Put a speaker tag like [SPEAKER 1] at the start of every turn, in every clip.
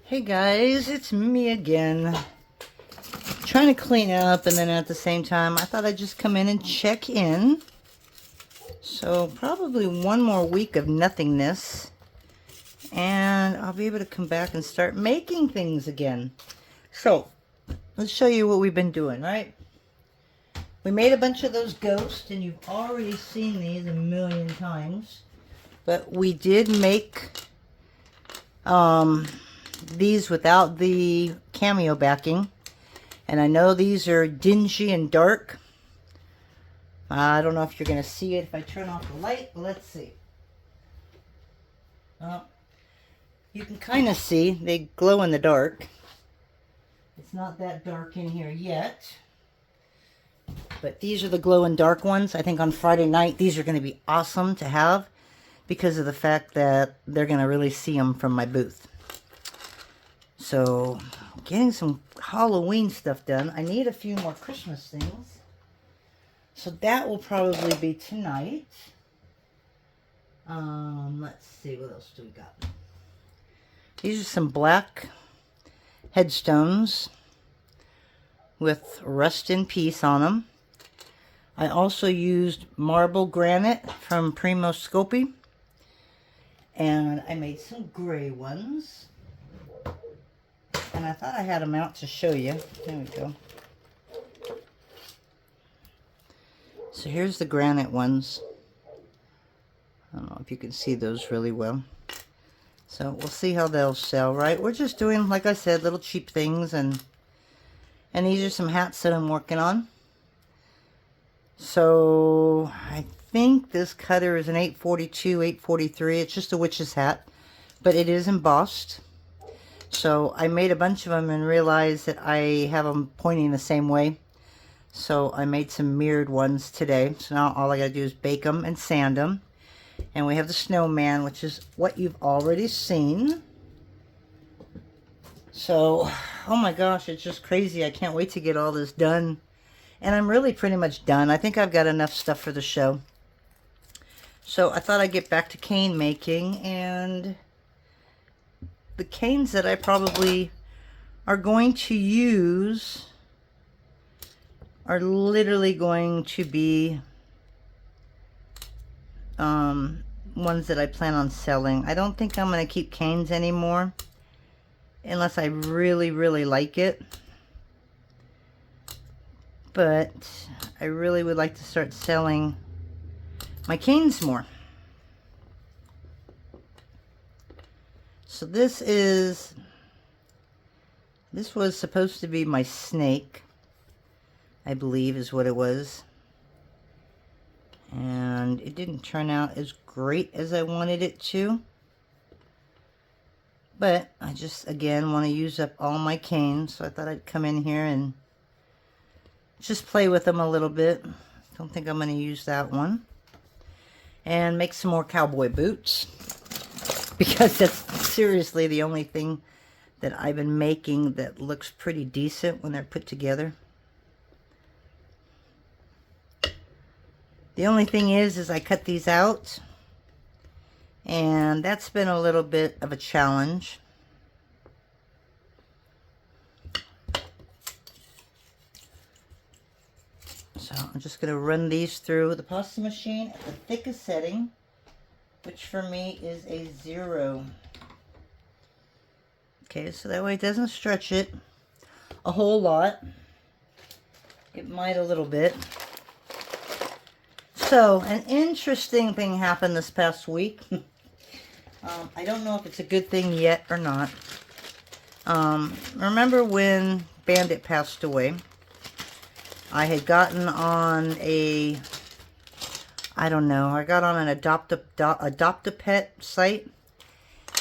[SPEAKER 1] Hey guys, it's me again. Trying to clean up, and then at the same time, I thought I'd just come in and check in. So probably one more week of nothingness, and I'll be able to come back and start making things again. So let's show you what we've been doing, right? We made a bunch of those ghosts, and you've already seen these a million times. But we did make these without the cameo backing. And I know these are dingy and dark. I don't know if you're going to see it if I turn off the light. Let's see. You can kind of see. They glow in the dark. It's not that dark in here yet. But these are the glow in dark ones. I think on Friday night these are going to be awesome to have, because of the fact that they're going to really see them from my booth. So, getting some Halloween stuff done. I need a few more Christmas things. So that will probably be tonight. Let's see, what else do we got? These are some black headstones with rest in peace on them. I also used marble granite from Primo Scopi. And I made some gray ones. And I thought I had them out to show you. There we go. So here's the granite ones. I don't know if you can see those really well. So we'll see how they'll sell, right? We're just doing, like I said, little cheap things. And these are some hats that I'm working on. So I think this cutter is an 842, 843. It's just a witch's hat. But it is embossed. So I made a bunch of them and realized that I have them pointing the same way. So I made some mirrored ones today. So now all I gotta do is bake them and sand them. And we have the snowman, which is what you've already seen. So, oh my gosh, it's just crazy. I can't wait to get all this done. And I'm really pretty much done. I think I've got enough stuff for the show. So I thought I'd get back to cane making, and the canes that I probably are going to use are literally going to be ones that I plan on selling. I don't think I'm going to keep canes anymore unless I really, really like it. But I really would like to start selling my canes more. So this was supposed to be my snake, I believe is what it was. And it didn't turn out as great as I wanted it to. But I just, again, want to use up all my canes. So I thought I'd come in here and just play with them a little bit. Don't think I'm going to use that one. And make some more cowboy boots. Because that's seriously the only thing that I've been making that looks pretty decent when they're put together. The only thing is I cut these out, and that's been a little bit of a challenge. So I'm just going to run these through the pasta machine at the thickest setting, which for me is a 0. Okay, so that way it doesn't stretch it a whole lot. It might a little bit. So, an interesting thing happened this past week. I don't know if it's a good thing yet or not. Remember when Bandit passed away? I had gotten on a, I don't know, I got on an Adopt-A-Pet site,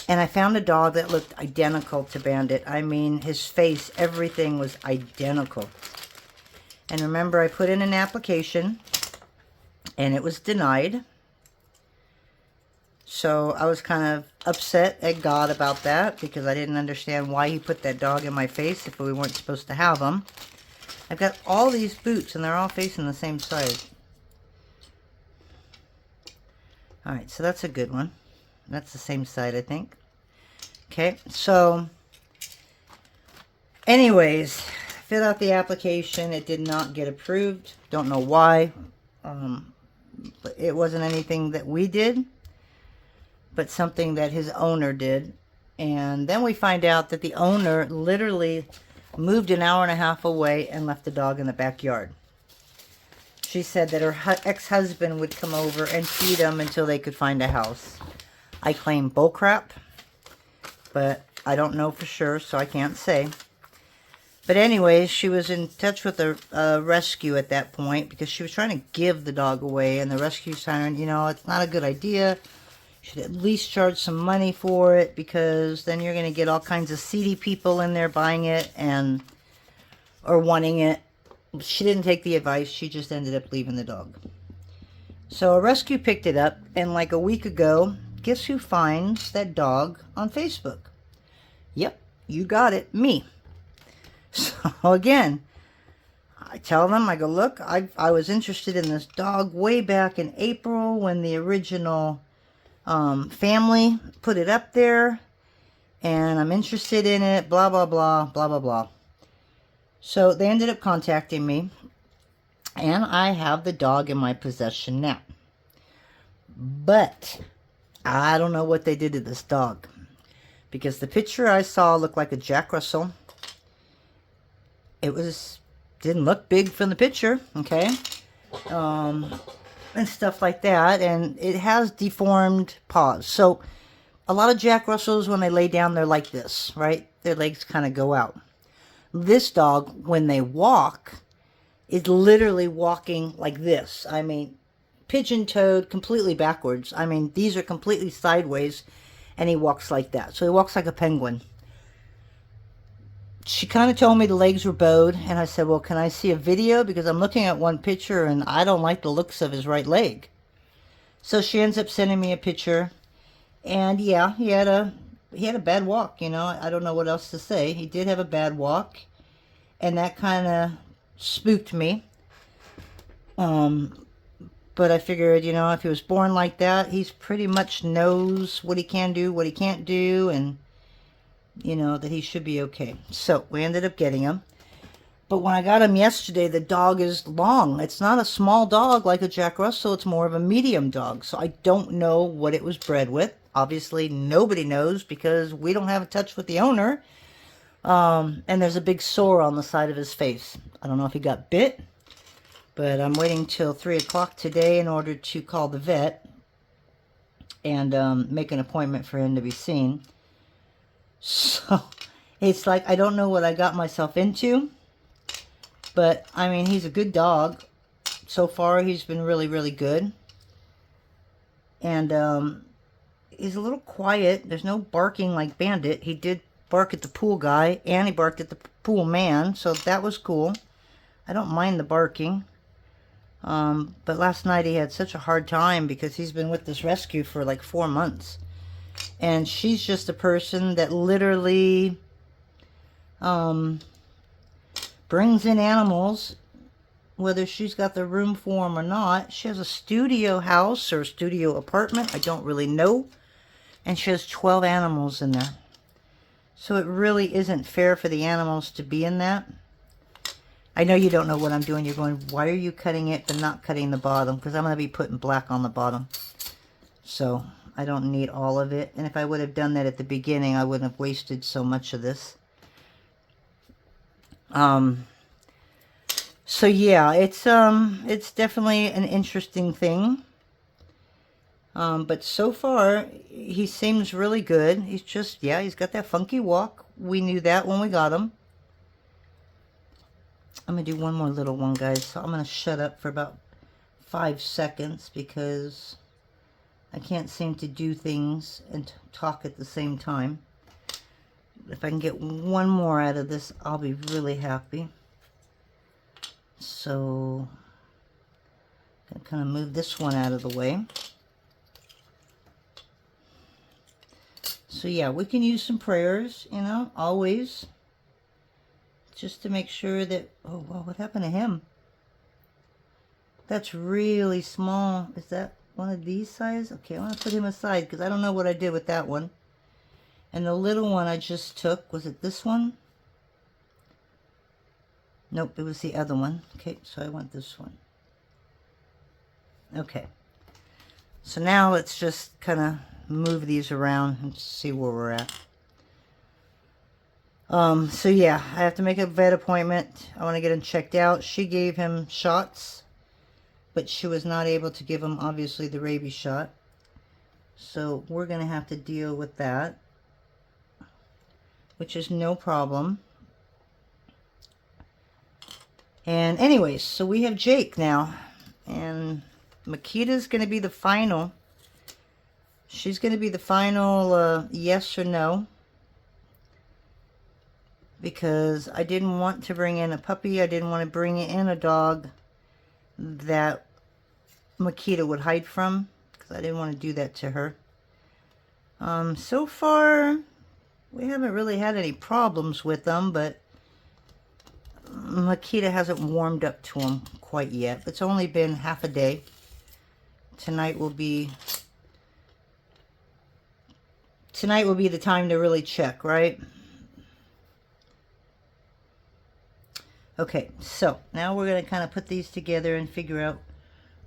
[SPEAKER 1] and I found a dog that looked identical to Bandit. I mean, his face, everything was identical. And remember, I put in an application, and it was denied. So I was kind of upset at God about that, because I didn't understand why he put that dog in my face if we weren't supposed to have him. I've got all these boots, and they're all facing the same side. Alright, so that's a good one. That's the same side, I think. Okay, so Anyways, filled out the application. It did not get approved. Don't know why. But it wasn't anything that we did, but something that his owner did. And then we find out that the owner literally moved an hour and a half away and left the dog in the backyard. She said that her ex-husband would come over and feed him until they could find a house. I claim bullcrap, but I don't know for sure, so I can't say. But anyways, she was in touch with a rescue at that point because she was trying to give the dog away, and the rescue siren, you know, it's not a good idea. You should at least charge some money for it, because then you're going to get all kinds of seedy people in there buying it or wanting it. She didn't take the advice. She just ended up leaving the dog. So a rescue picked it up, and like a week ago, guess who finds that dog on Facebook? Yep, you got it, me. So again, I tell them, I go, look, I was interested in this dog way back in April when the original family put it up there, and I'm interested in it, blah, blah, blah, blah, blah, blah. So they ended up contacting me, and I have the dog in my possession now. But I don't know what they did to this dog, because the picture I saw looked like a Jack Russell. It didn't look big from the picture, okay, and stuff like that, and it has deformed paws. So a lot of Jack Russells, when they lay down, they're like this, right? Their legs kind of go out. This dog, when they walk, is literally walking like this. I mean, pigeon-toed, completely backwards. I mean, these are completely sideways, and he walks like that. So he walks like a penguin. She kind of told me the legs were bowed, and I said, well, can I see a video? Because I'm looking at one picture, and I don't like the looks of his right leg. So she ends up sending me a picture, and yeah, he had a bad walk, you know. I don't know what else to say. He did have a bad walk, and that kind of spooked me. But I figured, you know, if he was born like that, he's pretty much knows what he can do, what he can't do, and you know, that he should be okay. So we ended up getting him. But when I got him yesterday, the dog is long. It's not a small dog like a Jack Russell. It's more of a medium dog. So I don't know what it was bred with. Obviously, nobody knows because we don't have a touch with the owner. And there's a big sore on the side of his face. I don't know if he got bit, but I'm waiting till 3 o'clock today in order to call the vet and make an appointment for him to be seen. So it's like, I don't know what I got myself into, but I mean, he's a good dog. So far, he's been really, really good. And he's a little quiet. There's no barking like Bandit. He did bark at the pool guy, and he barked at the pool man, so that was cool. I don't mind the barking. But last night he had such a hard time because he's been with this rescue for like 4 months. And she's just a person that literally brings in animals, whether she's got the room for them or not. She has a studio house or a studio apartment. I don't really know. And she has 12 animals in there. So it really isn't fair for the animals to be in that. I know you don't know what I'm doing. You're going, why are you cutting it but not cutting the bottom? Because I'm going to be putting black on the bottom. So I don't need all of it. And if I would have done that at the beginning, I wouldn't have wasted so much of this. So yeah, it's definitely an interesting thing. But so far, he seems really good. He's just, yeah, he's got that funky walk. We knew that when we got him. I'm going to do one more little one, guys. So I'm going to shut up for about 5 seconds because I can't seem to do things and talk at the same time. If I can get one more out of this, I'll be really happy. So I'm going to kind of move this one out of the way. So yeah, we can use some prayers, you know, always. Just to make sure that, oh, wow, what happened to him? That's really small. Is that one of these size? Okay, I want to put him aside because I don't know what I did with that one. And the little one I just took, was it this one? Nope, it was the other one. Okay, so I want this one. Okay. So now let's just kind of move these around and see where we're at. So yeah, I have to make a vet appointment. I want to get him checked out. She gave him shots, but she was not able to give him, obviously, the rabies shot. So we're going to have to deal with that, which is no problem. And anyways, so we have Jake now, and Makita's going to be the final. She's going to be the final yes or no, because I didn't want to bring in a puppy. I didn't want to bring in a dog that Makita would hide from, because I didn't want to do that to her. So far, we haven't really had any problems with them, but Makita hasn't warmed up to him quite yet. It's only been half a day. Tonight will be the time to really check, right? Okay, so now we're going to kind of put these together and figure out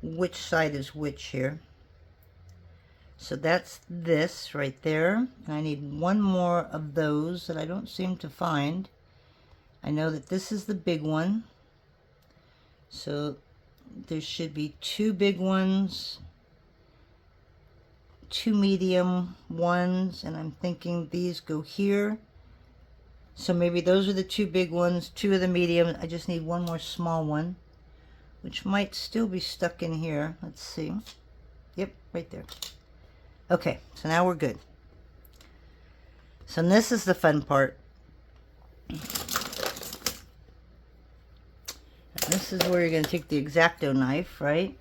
[SPEAKER 1] which side is which here. So that's this right there. And I need one more of those that I don't seem to find. I know that this is the big one. So there should be 2 big ones, 2 medium ones, and I'm thinking these go here. So maybe those are the 2 big ones, 2 of the medium. I just need one more small one, which might still be stuck in here. Let's see. Yep, right there. Okay, so now we're good. So this is the fun part. This is where you're going to take the X-Acto knife, right?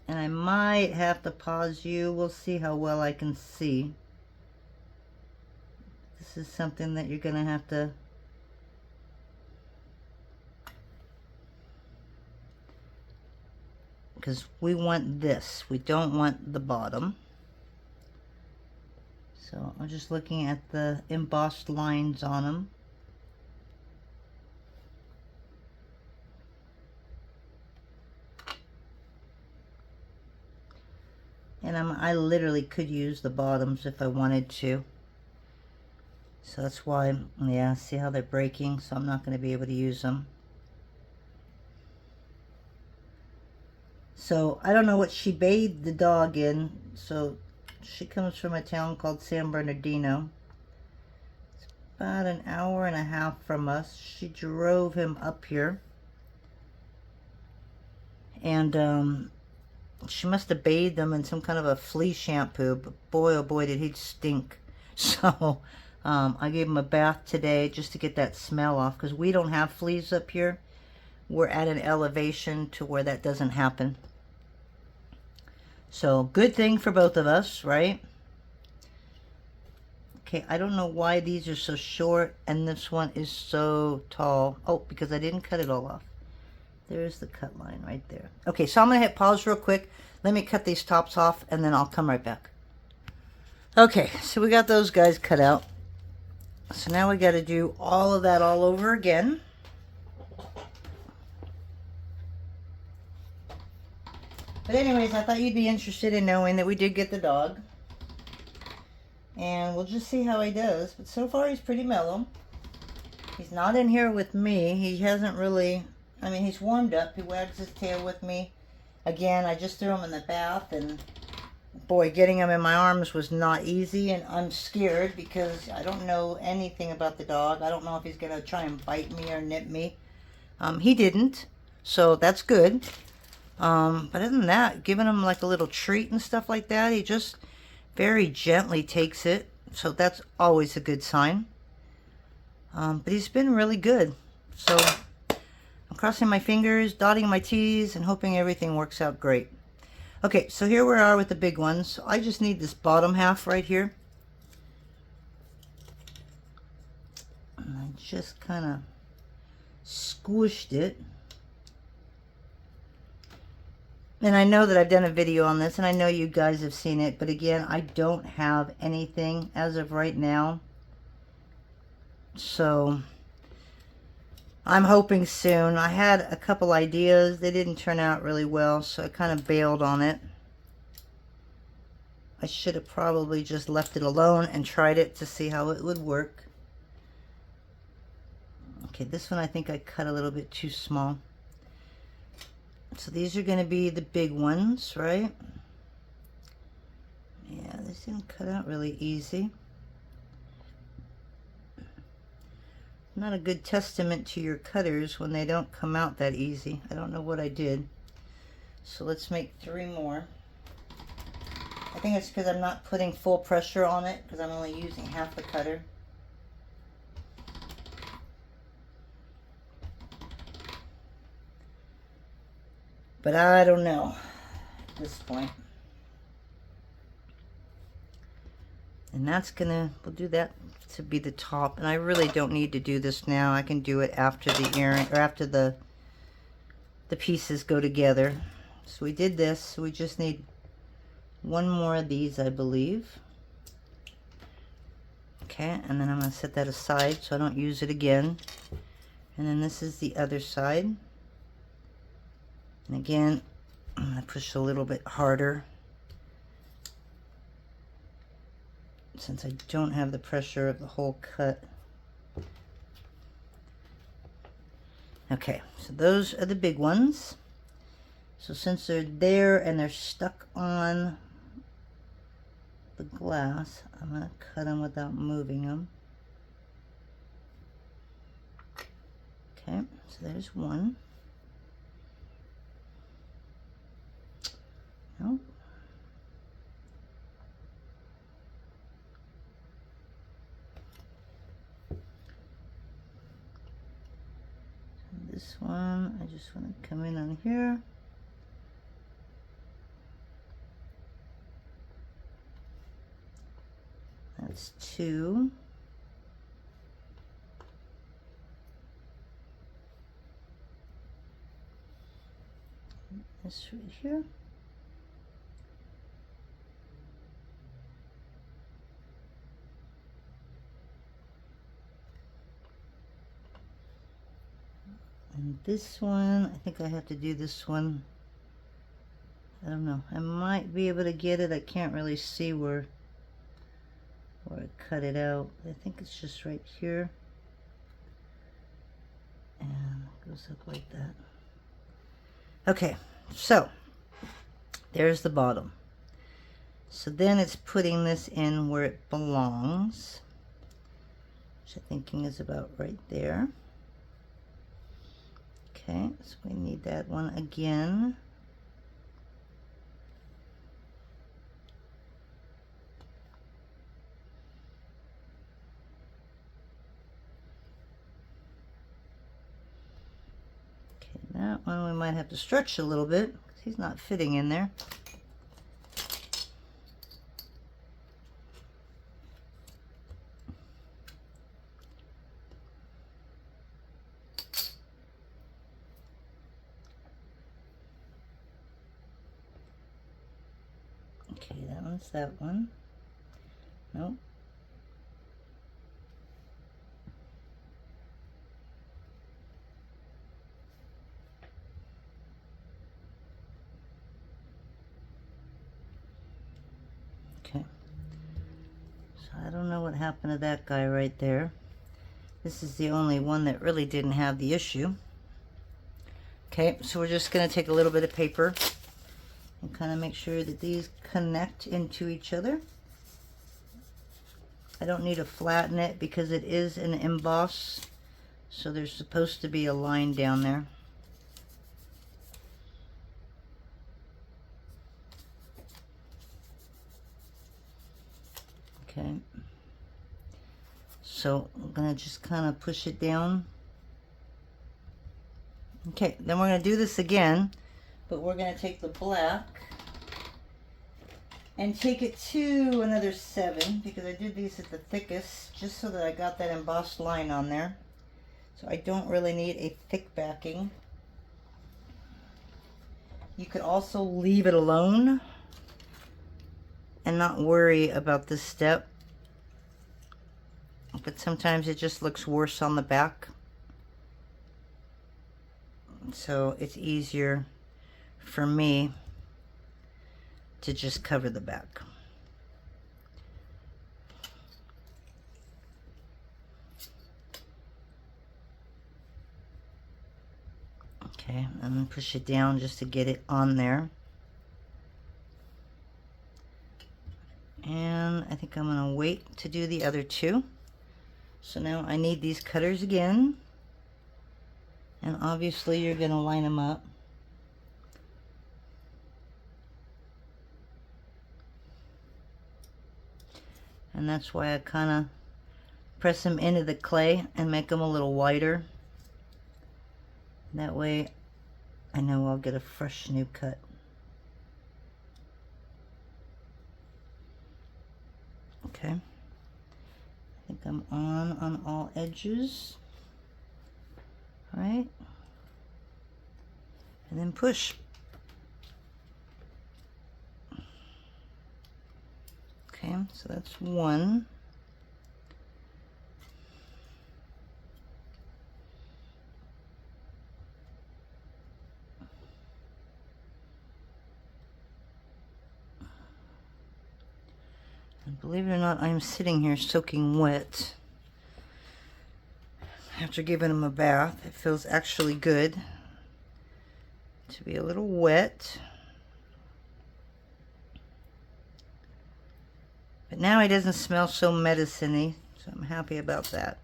[SPEAKER 1] And I might have to pause you. We'll see how well I can see. This is something that you're going to have to... because we want this. We don't want the bottom. So I'm just looking at the embossed lines on them. And I literally could use the bottoms if I wanted to. So that's why, yeah, see how they're breaking? So I'm not going to be able to use them. So I don't know what she bathed the dog in. So she comes from a town called San Bernardino. It's about an hour and a half from us. She drove him up here. And she must have bathed him in some kind of a flea shampoo, but boy, oh boy, did he stink. So I gave him a bath today just to get that smell off, because we don't have fleas up here. We're at an elevation to where that doesn't happen. So good thing for both of us, right? Okay, I don't know why these are so short and this one is so tall. Oh, because I didn't cut it all off. There's the cut line right there. Okay, so I'm going to hit pause real quick. Let me cut these tops off, and then I'll come right back. Okay, so we got those guys cut out. So now we got to do all of that all over again. But anyways, I thought you'd be interested in knowing that we did get the dog. And we'll just see how he does. But so far, he's pretty mellow. He's not in here with me. He hasn't really... I mean, he's warmed up. He wags his tail with me. Again, I just threw him in the bath, and boy, getting him in my arms was not easy, and I'm scared because I don't know anything about the dog. I don't know if he's going to try and bite me or nip me. He didn't, so that's good. But other than that, giving him like a little treat and stuff like that, he just very gently takes it, so that's always a good sign. But he's been really good, so... I'm crossing my fingers, dotting my T's, and hoping everything works out great. Okay, so here we are with the big ones. So I just need this bottom half right here. And I just kind of squished it. And I know that I've done a video on this, and I know you guys have seen it, but again, I don't have anything as of right now So I'm hoping soon. I had a couple ideas. They didn't turn out really well, so I kind of bailed on it. I should have probably just left it alone and tried it to see how it would work. Okay, this one I think I cut a little bit too small. So these are going to be the big ones, right? Yeah, this didn't cut out really easy. Not a good testament to your cutters when they don't come out that easy. I don't know what I did. So let's make 3 more. I think it's because I'm not putting full pressure on it, because I'm only using half the cutter. But I don't know at this point. And that's gonna, we'll do that to be the top. And I really don't need to do this now. I can do it after the earring, or after the pieces go together. So we did this, so we just need 1 more of these, I believe. Okay, and then I'm going to set that aside so I don't use it again. And then this is the other side. And again, I'm going to push a little bit harder, since I don't have the pressure of the whole cut. Okay, so those are the big ones. So since they're there and they're stuck on the glass, I'm going to cut them without moving them. Okay, so there's one. Nope. This one, I just want to come in on here. That's 2. This right here. And this one, I think I have to do this one. I don't know. I might be able to get it. I can't really see where I cut it out. I think it's just right here. And it goes up like that. Okay, so there's the bottom. So then it's putting this in where it belongs, which I'm thinking is about right there. Okay, so we need that one again. Okay, that one we might have to stretch a little bit because he's not fitting in there. Okay, that one's that one. Nope. Okay. So I don't know what happened to that guy right there. This is the only one that really didn't have the issue. Okay, so we're just going to take a little bit of paper and kind of make sure that these connect into each other. I don't need to flatten it because it is an emboss, so there's supposed to be a line down there. Okay, so I'm going to just kind of push it down. Okay, then we're going to do this again, but we're going to take the black and take it to another 7, because I did these at the thickest just so that I got that embossed line on there. So I don't really need a thick backing. You could also leave it alone and not worry about this step. but sometimes it just looks worse on the back. So it's easier for me to just cover the back. Okay, I'm going to push it down just to get it on there. And I think I'm going to wait to do the other two. So now I need these cutters again. And obviously you're going to line them up. And that's why I kind of press them into the clay and make them a little wider. That way I know I'll get a fresh new cut. Okay. I think I'm on all edges. All right. And then push. Okay, so that's one. And believe it or not, I'm sitting here soaking wet. After giving him a bath, it feels actually good to be a little wet. But now he doesn't smell so medicine-y, so I'm happy about that.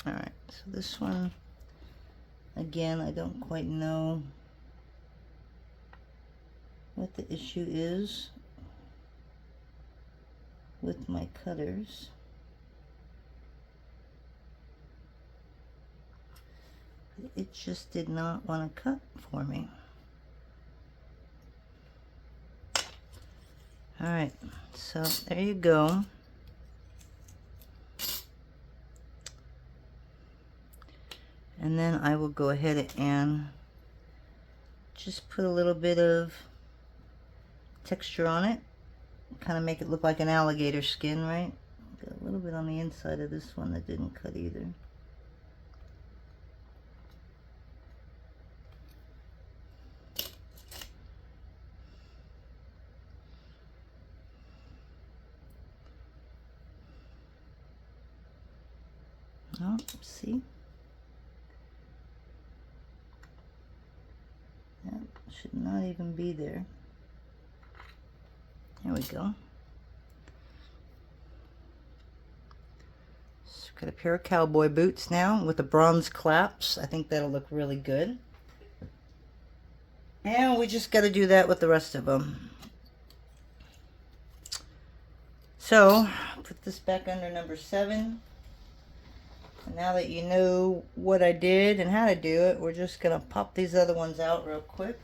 [SPEAKER 1] Alright, so this one, again, I don't quite know what the issue is with my cutters. It just did not want to cut for me. Alright, so there you go. And then I will go ahead and just put a little bit of texture on it. Kind of make it look like an alligator skin, right? Got a little bit on the inside of this one that didn't cut either. Oh, see? That should not even be there. There we go. So got a pair of cowboy boots now with the bronze claps. I think that'll look really good. And we just got to do that with the rest of them. So, put this back under number 7. And now that you know what I did and how to do it, we're just going to pop these other ones out real quick.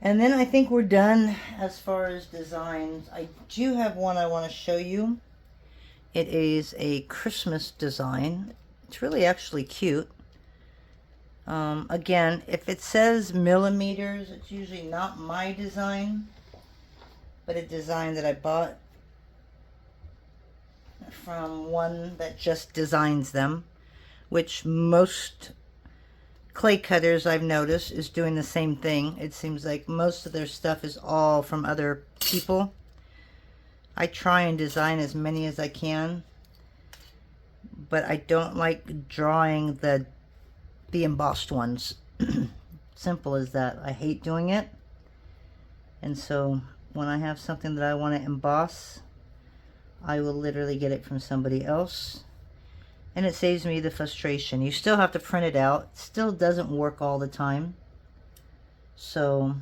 [SPEAKER 1] And then I think we're done as far as designs. I do have one I want to show you. It is a Christmas design. It's really actually cute. Again, if it says millimeters, it's usually not my design, but a design that I bought from one that just designs them, which most clay cutters I've noticed is doing the same thing. It seems like most of their stuff is all from other people. I try and design as many as I can, but I don't like drawing the embossed ones. Simple as that. I hate doing it. And so when I have something that I want to emboss, I will literally get it from somebody else, and it saves me the frustration. You still have to print it out. It still doesn't work all the time. So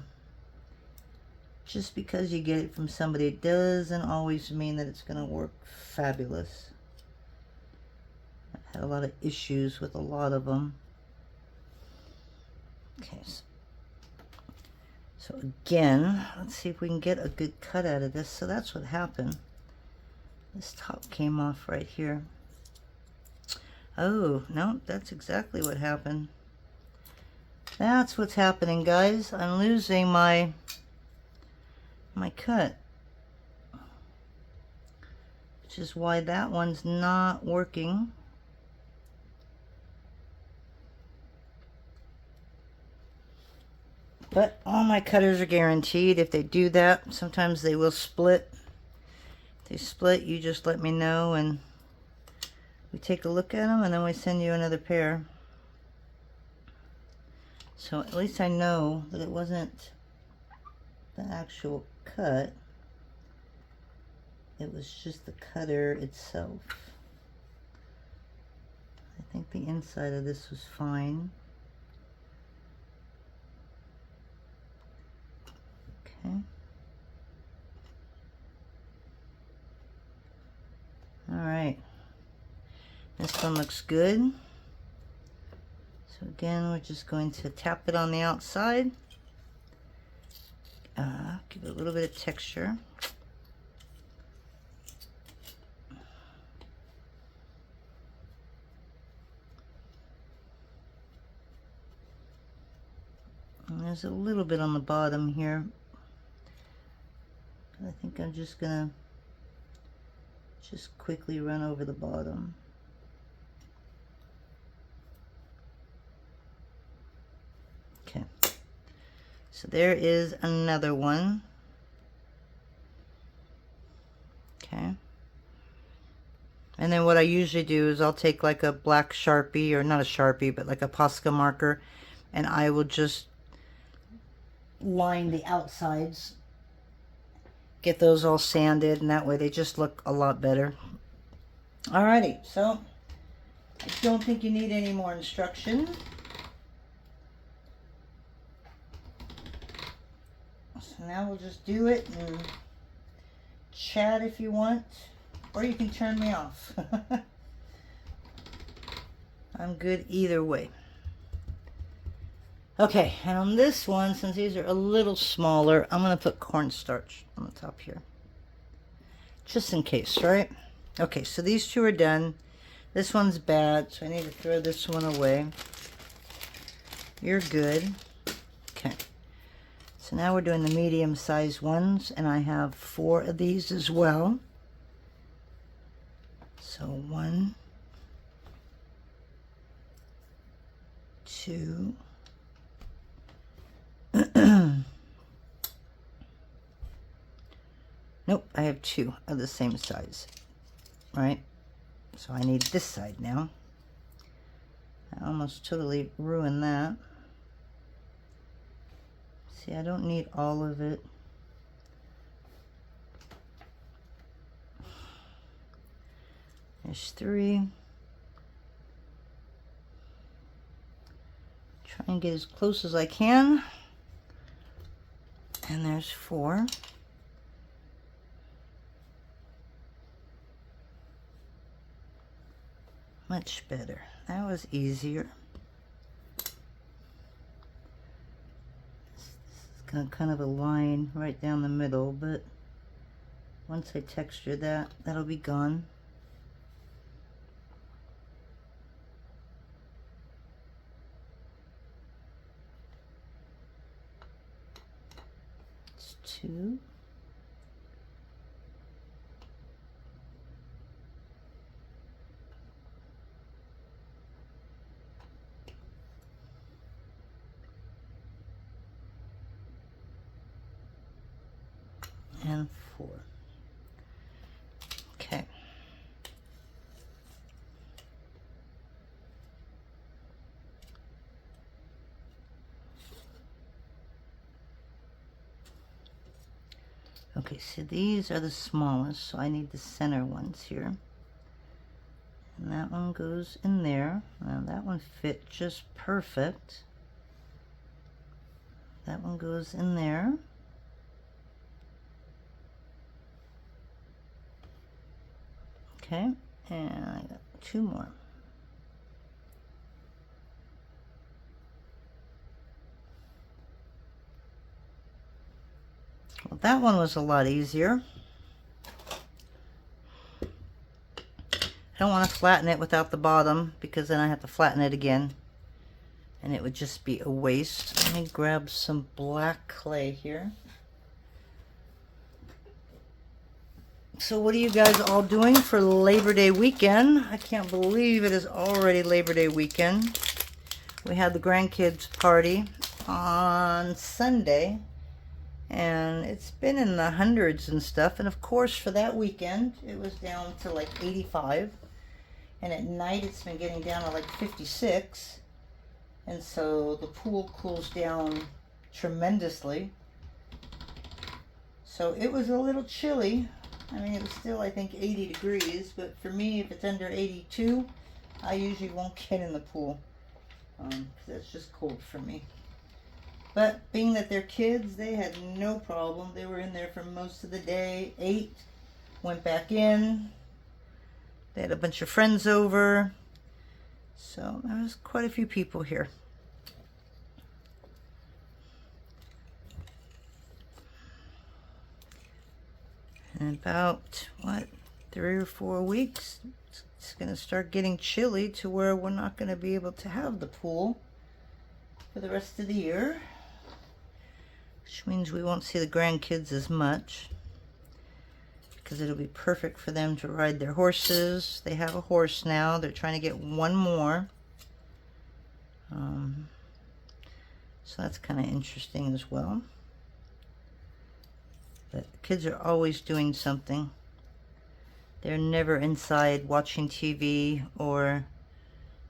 [SPEAKER 1] just because you get it from somebody doesn't always mean that it's going to work fabulous. I've had a lot of issues with a lot of them. Okay, so again, let's see if we can get a good cut out of this. So that's what happened. This top came off right here. Oh, no, that's exactly what happened. That's what's happening, guys. I'm losing my cut. which is why that one's not working. But all my cutters are guaranteed. If they do that, sometimes they will split. If they split, you just let me know and we take a look at them and then we send you another pair. So at least I know that it wasn't the actual cut. It was just the cutter itself. I think the inside of this was fine. Okay. All right. This one looks good. So again, we're just going to tap it on the outside. Give it a little bit of texture. And there's a little bit on the bottom here. I think I'm just gonna quickly run over the bottom. Okay, so there is another one. Okay, and then what I usually do is I'll take like a black Sharpie, or not a Sharpie, but like a Posca marker, and I will just line the outsides, get those all sanded, and that way they just look a lot better. Alrighty, so I don't think you need any more instruction. So now we'll just do it and chat if you want, or you can turn me off. I'm good either way. Okay, and on this one, since these are a little smaller, I'm going to put cornstarch on the top here. Just in case, right? Okay, so these two are done. This one's bad, so I need to throw this one away. You're good. Okay. So now we're doing the medium-sized ones, and I have 4 of these as well. So 1, 2, nope, I have 2 of the same size, right? So I need this side now. I almost totally ruined that. See, I don't need all of it. There's 3. Try and get as close as I can. And there's 4. Much better. That was easier. This is kind of a line right down the middle, but once I texture that, that'll be gone. It's 2. And 4. Okay. Okay, so these are the smallest, so I need the center ones here. And that one goes in there. Now that one fit just perfect. That one goes in there. Okay, and I got 2 more. Well, that one was a lot easier. I don't want to flatten it without the bottom, because then I have to flatten it again and it would just be a waste. Let me grab some black clay here. So what are you guys all doing for Labor Day weekend? I can't believe it is already Labor Day weekend. We had the grandkids party on Sunday, and it's been in the hundreds and stuff. And of course, for that weekend, it was down to like 85. And at night, it's been getting down to like 56. And so the pool cools down tremendously. So it was a little chilly. I mean, it was still, I think, 80 degrees. But for me, if it's under 82, I usually won't get in the pool. Because that's just cold for me. But being that they're kids, they had no problem. They were in there for most of the day, ate, went back in. They had a bunch of friends over. So there was quite a few people here. In about, 3 or 4 weeks, it's going to start getting chilly to where we're not going to be able to have the pool for the rest of the year. Which means we won't see the grandkids as much. Because it'll be perfect for them to ride their horses. They have a horse now. They're trying to get one more. So that's kind of interesting as well. But kids are always doing something. They're never inside watching TV, or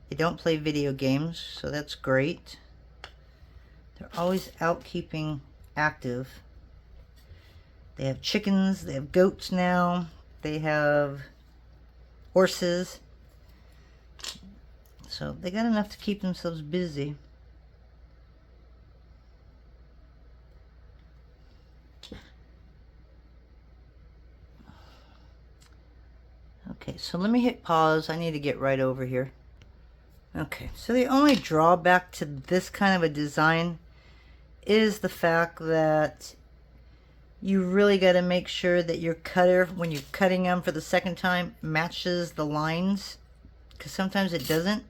[SPEAKER 1] they don't play video games, so that's great. They're always out keeping active. They have chickens, they have goats now, they have horses. So they got enough to keep themselves busy. Okay, so let me hit pause. I need to get right over here. Okay, so the only drawback to this kind of a design is the fact that you really got to make sure that your cutter, when you're cutting them for the second time, matches the lines, because sometimes it doesn't,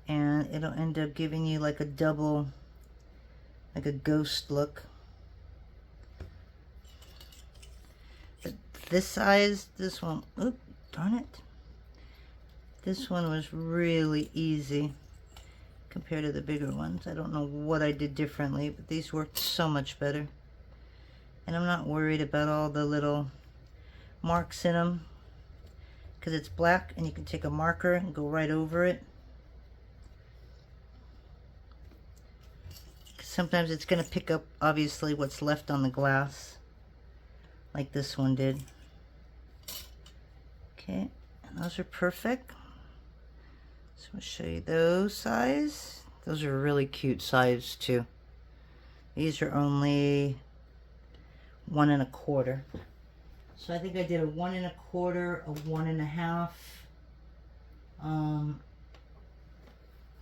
[SPEAKER 1] and it'll end up giving you like a double, like a ghost look. But this size, this one, oop, darn it, this one was really easy compared to the bigger ones. I don't know what I did differently, but these worked so much better. And I'm not worried about all the little marks in them, because it's black and you can take a marker and go right over it. Sometimes it's going to pick up, obviously, what's left on the glass, like this one did. Okay, and those are perfect. So I'll show you those size. Those are really cute size too. These are only 1 1/4. So I think I did a 1 1/4, a 1 1/2.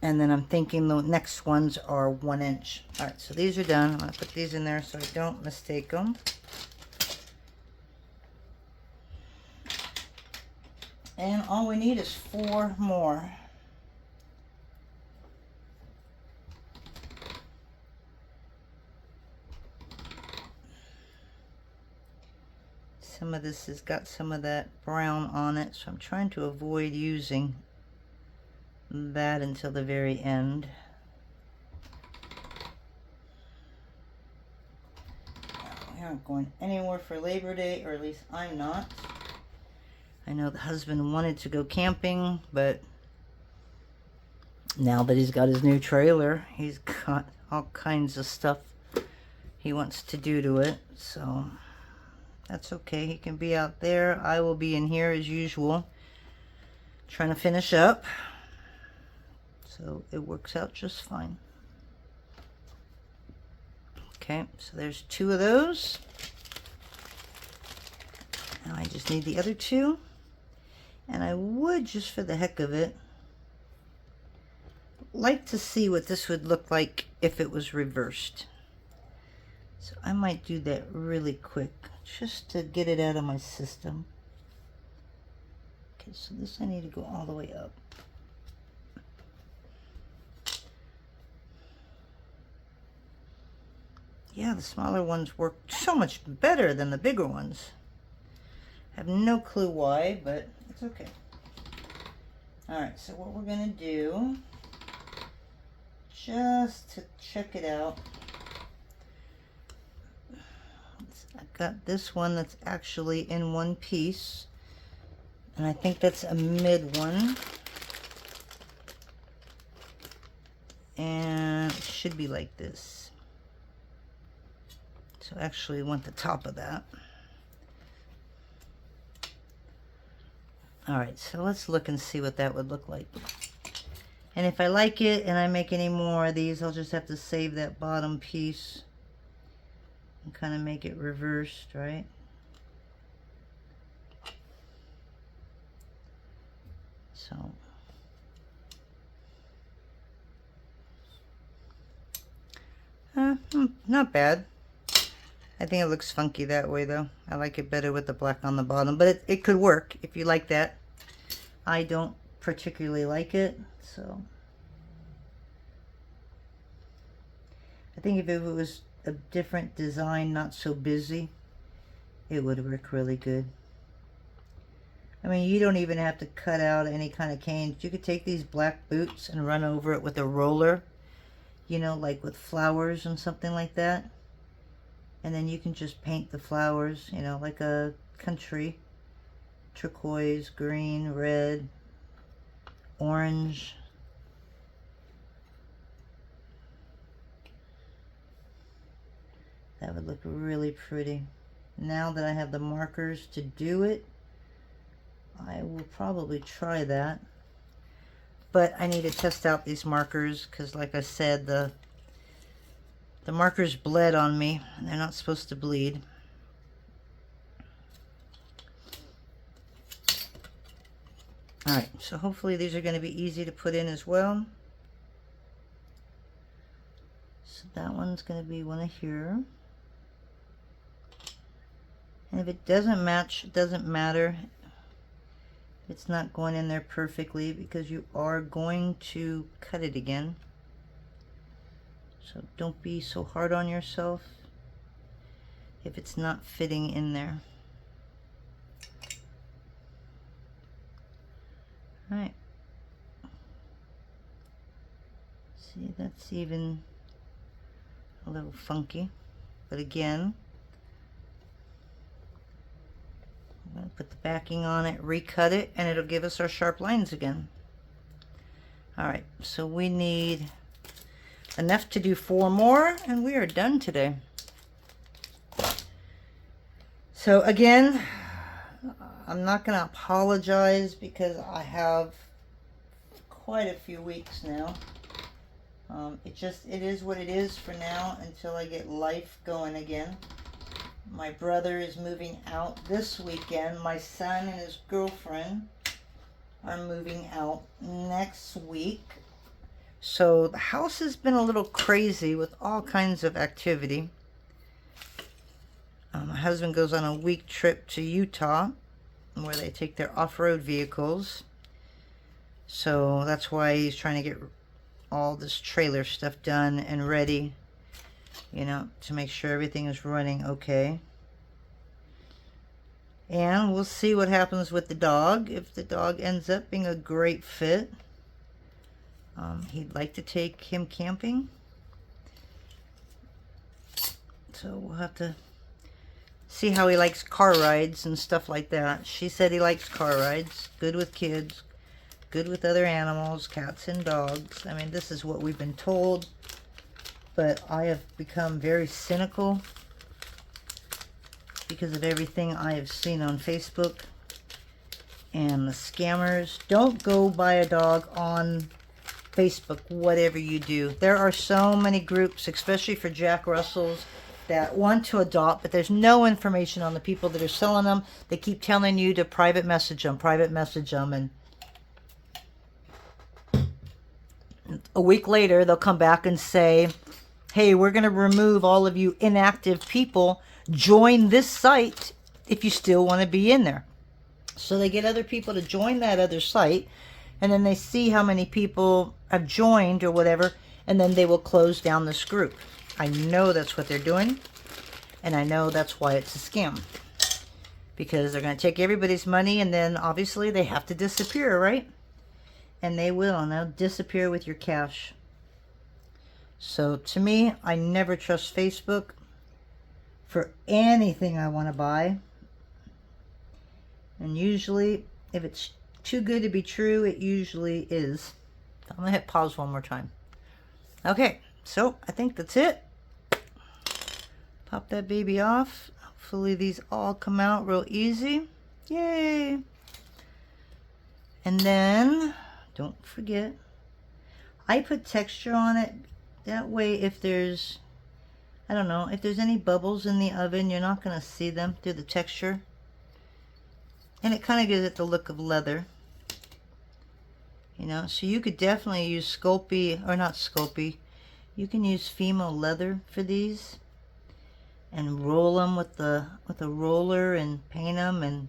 [SPEAKER 1] And then I'm thinking the next ones are 1 inch. All right, so these are done. I'm gonna put these in there so I don't mistake them. And all we need is 4 more. Some of this has got some of that brown on it, so I'm trying to avoid using that until the very end. We aren't going anywhere for Labor Day, or at least I'm not. I know the husband wanted to go camping, but now that he's got his new trailer, he's got all kinds of stuff he wants to do to it, so that's okay. He can be out there. I will be in here as usual, trying to finish up. So it works out just fine. Okay, so there's 2 of those. Now I just need the other 2. And I would, just for the heck of it, like to see what this would look like if it was reversed. So I might do that really quick, just to get it out of my system. Okay, so this I need to go all the way up. Yeah, the smaller ones work so much better than the bigger ones. Have no clue why, but it's okay. Alright, so what we're going to do, just to check it out, I've got this one that's actually in one piece, and I think that's a mid one, and it should be like this. So actually I want the top of that. Alright, so let's look and see what that would look like. And if I like it and I make any more of these, I'll just have to save that bottom piece and kind of make it reversed, right? So not bad. I think it looks funky that way though. I like it better with the black on the bottom, but it could work if you like that. I don't particularly like it, so I think if it was a different design, not so busy, it would work really good. I mean, you don't even have to cut out any kind of canes. You could take these black boots and run over it with a roller, you know, like with flowers and something like that. And then you can just paint the flowers, you know, like a country, turquoise, green, red, orange. That would look really pretty. Now that I have the markers to do it, I will probably try that. But I need to test out these markers because, like I said, the markers bled on me, and they're not supposed to bleed. Alright, so hopefully these are going to be easy to put in as well. So that one's going to be one of here. And if it doesn't match, it doesn't matter. It's not going in there perfectly because you are going to cut it again. So don't be so hard on yourself if it's not fitting in there. Alright. See, that's even a little funky. But again, I'm going to put the backing on it, recut it, and it'll give us our sharp lines again. Alright, so we need enough to do 4 more, and we are done today. So again, I'm not going to apologize because I have quite a few weeks now. It is what it is for now until I get life going again. My brother is moving out this weekend. My son and his girlfriend are moving out next week. So the house has been a little crazy with all kinds of activity. My husband goes on a week trip to Utah where they take their off-road vehicles. So that's why he's trying to get all this trailer stuff done and ready, you know, to make sure everything is running okay. And we'll see what happens with the dog. If the dog ends up being a great fit, he'd like to take him camping. So we'll have to see how he likes car rides and stuff like that. She said he likes car rides. Good with kids. Good with other animals, cats and dogs. I mean, this is what we've been told. But I have become very cynical because of everything I have seen on Facebook and the scammers. Don't go buy a dog on Facebook, whatever you do. There are so many groups, especially for Jack Russells, that want to adopt, but there's no information on the people that are selling them. They keep telling you to private message them, and a week later they'll come back and say, hey, we're going to remove all of you inactive people. Join this site if you still want to be in there. So they get other people to join that other site, and then they see how many people have joined or whatever, and then they will close down this group. I know that's what they're doing, and I know that's why it's a scam. because they're going to take everybody's money, and then obviously they have to disappear, right? And they will, and they'll disappear with your cash. So to me, I never trust Facebook for anything I want to buy. And usually, if it's too good to be true, it usually is. I'm going to hit pause one more time. Okay, so I think that's it. Pop that baby off. Hopefully these all come out real easy. Yay! And then, don't forget, I put texture on it. That way if there's, I don't know, if there's any bubbles in the oven, you're not going to see them through the texture. And it kind of gives it the look of leather. You know, so you could definitely use Sculpey, or not Sculpey, you can use Fimo leather for these. And roll them with a roller and paint them, and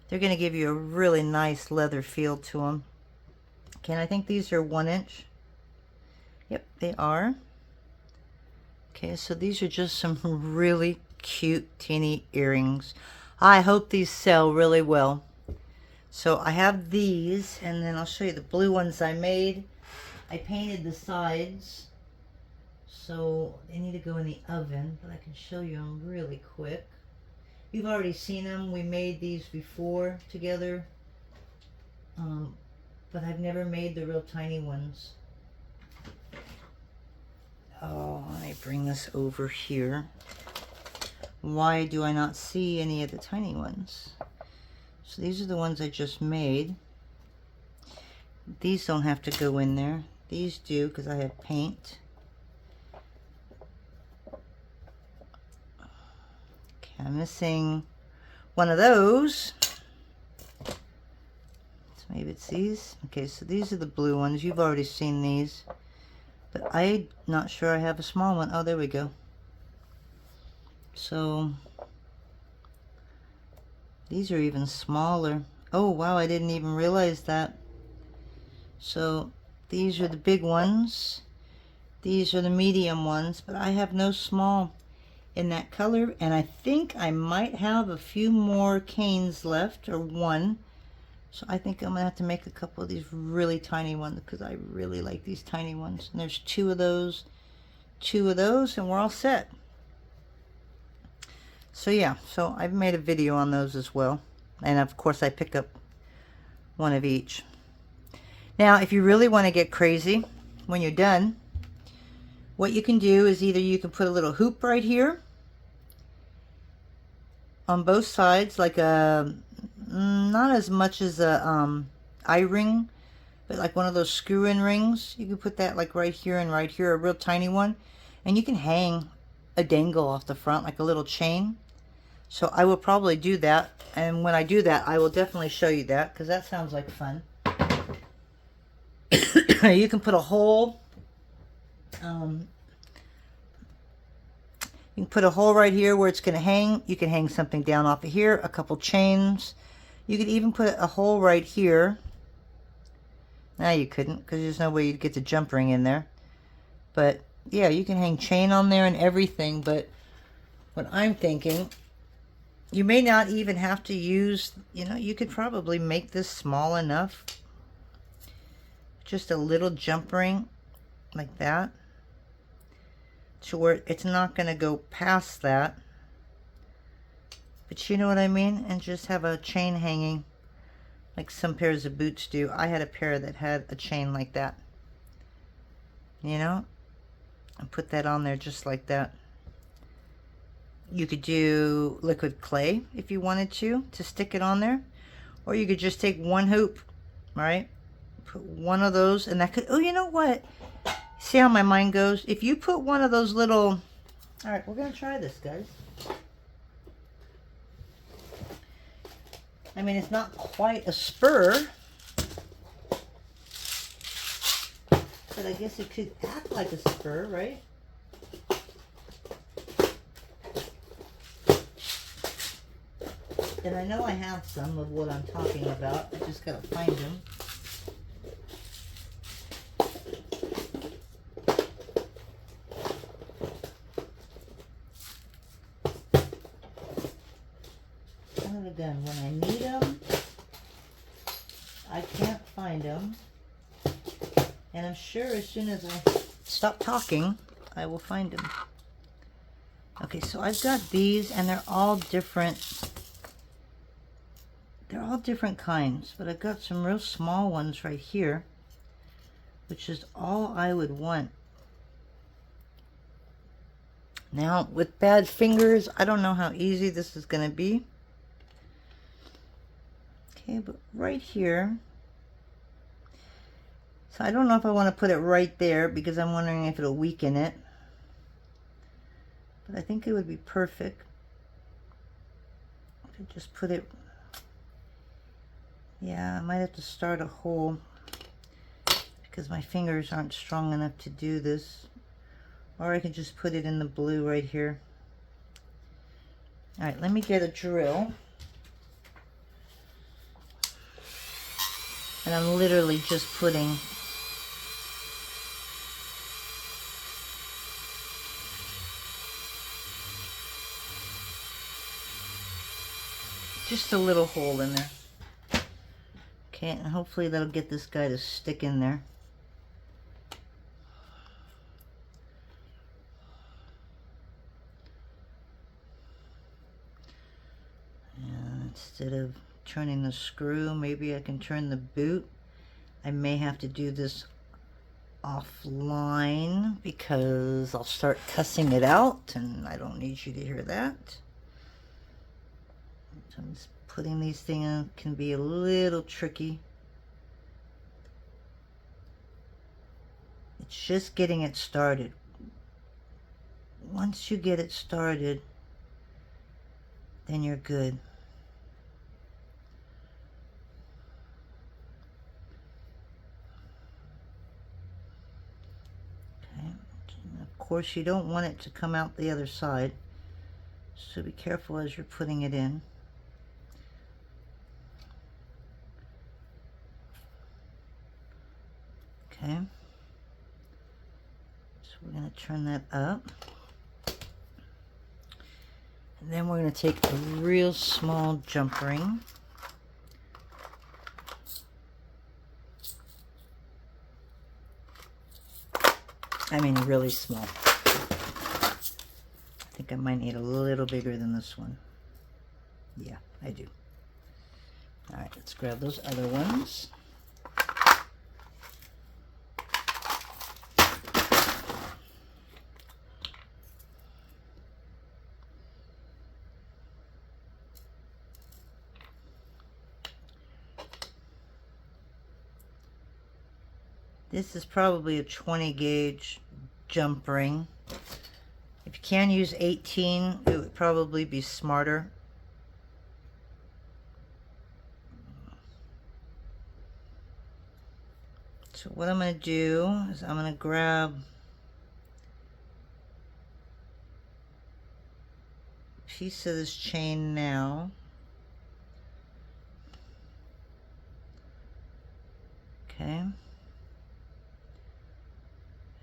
[SPEAKER 1] they're going to give you a really nice leather feel to them. Okay, and I think these are 1 inch. Yep, they are. Okay, so these are just some really cute teeny earrings. I hope these sell really well. So I have these, and then I'll show you the blue ones I made. I painted the sides, so they need to go in the oven, but I can show you them really quick. You've already seen them. We made these before together, but I've never made the real tiny ones. Oh, let me bring this over here. Why do I not see any of the tiny ones? So these are the ones I just made. These don't have to go in there. These do, because I have paint. Okay, I'm missing one of those. So maybe it's these. Okay, so these are the blue ones. You've already seen these. But I'm not sure I have a small one. Oh, there we go. So these are even smaller. Oh, wow, I didn't even realize that. So these are the big ones. These are the medium ones, but I have no small in that color. And I think I might have a few more canes left, or one. So I think I'm going to have to make a couple of these really tiny ones, because I really like these tiny ones. And there's 2 of those, and we're all set. So yeah, so I've made a video on those as well. And of course I pick up one of each. Now, if you really want to get crazy when you're done, what you can do is either you can put a little hoop right here on both sides, like a, not as much as a eye-ring, but like one of those screw-in rings. You can put that like right here and right here, a real tiny one. And you can hang a dangle off the front, like a little chain. So I will probably do that, and when I do that, I will definitely show you that, because that sounds like fun. You can put a hole, you can put a hole right here where it's going to hang. You can hang something down off of here, a couple chains. You could even put a hole right here. Now you couldn't, because there's no way you'd get the jump ring in there. But yeah, you can hang chain on there and everything. But what I'm thinking, you may not even have to use, you know, you could probably make this small enough. Just a little jump ring like that, to where it's not going to go past that. But you know what I mean? And just have a chain hanging like some pairs of boots do. I had a pair that had a chain like that. You know? And put that on there just like that. You could do liquid clay if you wanted to stick it on there. Or you could just take one hoop, right? Put one of those, and that could, oh, you know what? See how my mind goes? If you put one of those little, all right, we're going to try this, guys. I mean, it's not quite a spur, but I guess it could act like a spur, right? And I know I have some of what I'm talking about. I just got to find them. son of a gun. When I need them, I can't find them. And I'm sure as soon as I stop talking, I will find them. Okay, so I've got these, and they're all different. They're all different kinds, but I've got some real small ones right here, which is all I would want. Now, with bad fingers, I don't know how easy this is going to be. Okay, but right here, so I don't know if I want to put it right there because I'm wondering if it'll weaken it. But I think it would be perfect if I just put it, yeah, I might have to start a hole because my fingers aren't strong enough to do this. Or I can just put it in the blue right here. All right, let me get a drill. And I'm literally just putting just a little hole in there. Okay, and hopefully that'll get this guy to stick in there. And instead of turning the screw, maybe I can turn the boot. I may have to do this offline because I'll start cussing it out, and I don't need you to hear that. So I'm just putting these things in. Can be a little tricky. It's just getting it started. Once you get it started, then you're good. Okay. And of course, you don't want it to come out the other side, so be careful as you're putting it in. Okay, so we're going to turn that up. And then we're going to take a real small jump ring. I mean really small. I think I might need a little bigger than this one. Yeah, I do. All right, let's grab those other ones. This is probably a 20 gauge jump ring. If you can use 18, it would probably be smarter. So what I'm going to do is I'm going to grab a piece of this chain now. Okay.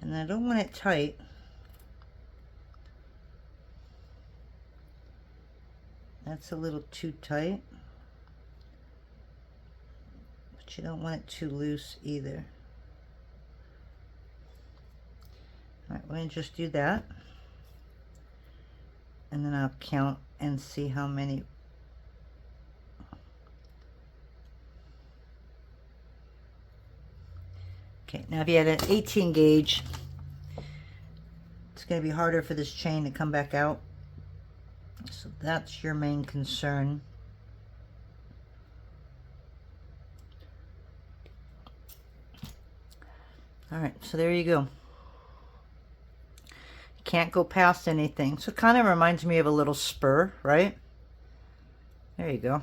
[SPEAKER 1] And I don't want it tight. That's a little too tight. But you don't want it too loose either. Alright, we're going to just do that. And then I'll count and see how many. Okay, now if you had an 18 gauge, it's going to be harder for this chain to come back out. So that's your main concern. All right, so there you go. You can't go past anything. So it kind of reminds me of a little spur, right? There you go.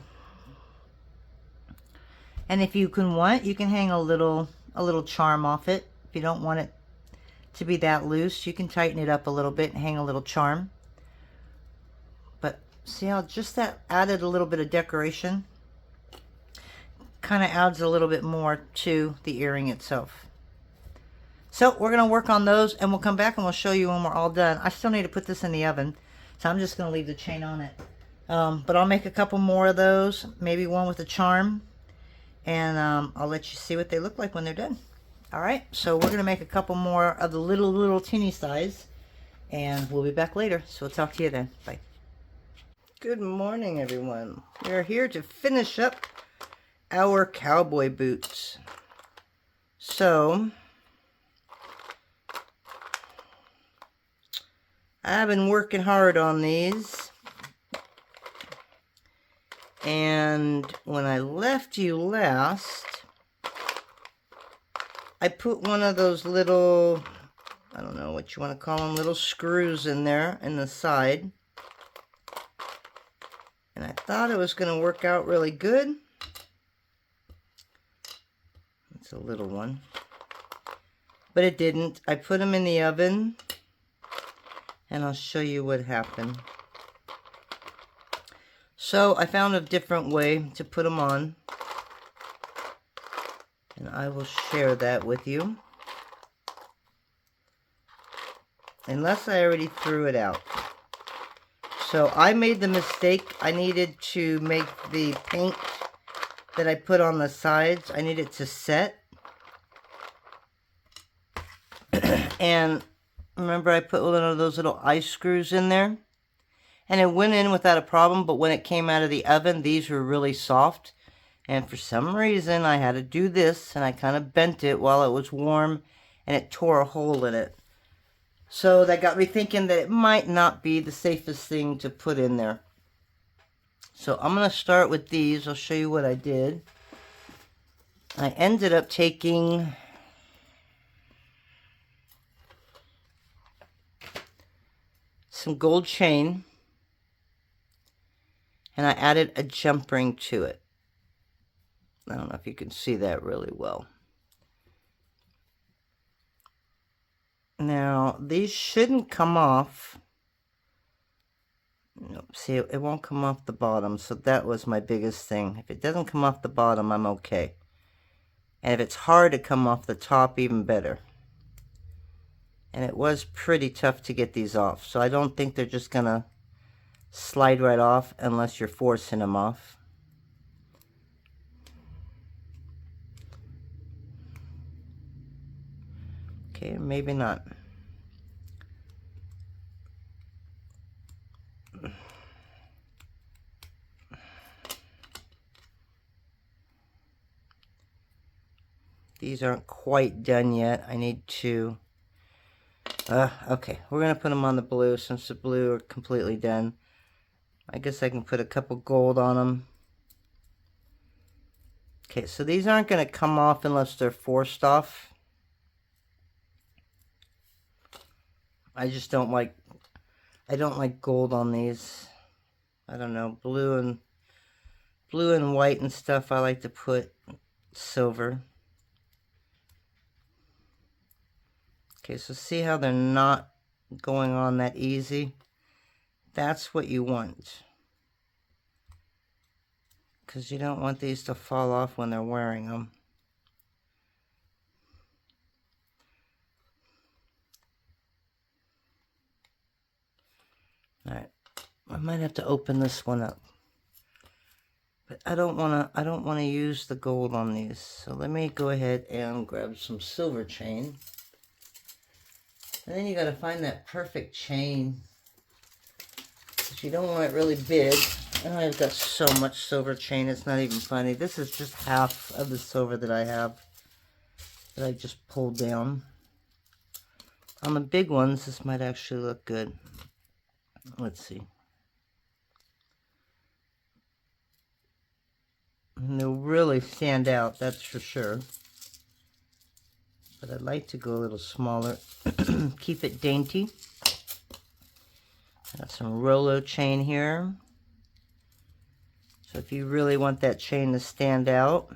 [SPEAKER 1] And if you can want, you can hang a little charm off it. If you don't want it to be that loose, you can tighten it up a little bit and hang a little charm. But see how just that added a little bit of decoration? Kind of adds a little bit more to the earring itself. So we're going to work on those, and we'll come back and we'll show you when we're all done. I still need to put this in the oven, so I'm just going to leave the chain on it But I'll make a couple more of those, maybe one with a charm, and I'll let you see what they look like when they're done. All right, so we're gonna make a couple more of the little teeny size, and we'll be back later. So we'll talk to you then. Bye. Good morning, everyone. We're here to finish up our cowboy boots. So I've been working hard on these, and when I left you last, I put one of those little, I don't know what you want to call them, little screws in there in the side, and I thought it was going to work out really good. It's a little one, but it didn't. I put them in the oven, and I'll show you what happened. So I found a different way to put them on, and I will share that with you. Unless I already threw it out. So I made the mistake. I needed to make the paint that I put on the sides, I needed to set. And remember, I put one of those little ice screws in there, and it went in without a problem, but when it came out of the oven, these were really soft, and for some reason I had to do this, and I kind of bent it while it was warm, and it tore a hole in it. So that got me thinking that it might not be the safest thing to put in there. So I'm going to start with these. I'll show you what I did. I ended up taking some gold chain, and I added a jump ring to it. I don't know if you can see that really well. Now, these shouldn't come off. Nope, see, it won't come off the bottom, so that was my biggest thing. If it doesn't come off the bottom, I'm okay. And if it's hard to come off the top, even better. And it was pretty tough to get these off, so I don't think they're just gonna slide right off unless you're forcing them off. Okay, maybe not. These aren't quite done yet. I need to... okay, we're going to put them on the blue since the blue are completely done. I guess I can put a couple gold on them. Okay, so these aren't going to come off unless they're forced off. I just don't like... I don't like gold on these. I don't know, blue and white and stuff. I like to put silver. Okay, so see how they're not going on that easy? That's what you want. Because you don't want these to fall off when they're wearing them. Alright, I might have to open this one up. But I don't wanna use the gold on these. So let me go ahead and grab some silver chain. And then you gotta find that perfect chain. Because you don't want it really big. And I've got so much silver chain, it's not even funny. This is just half of the silver that I have. That I just pulled down. On the big ones, this might actually look good. Let's see. And they'll really stand out, that's for sure. But I'd like to go a little smaller. Keep it dainty. I got some Rolo chain here. So if you really want that chain to stand out.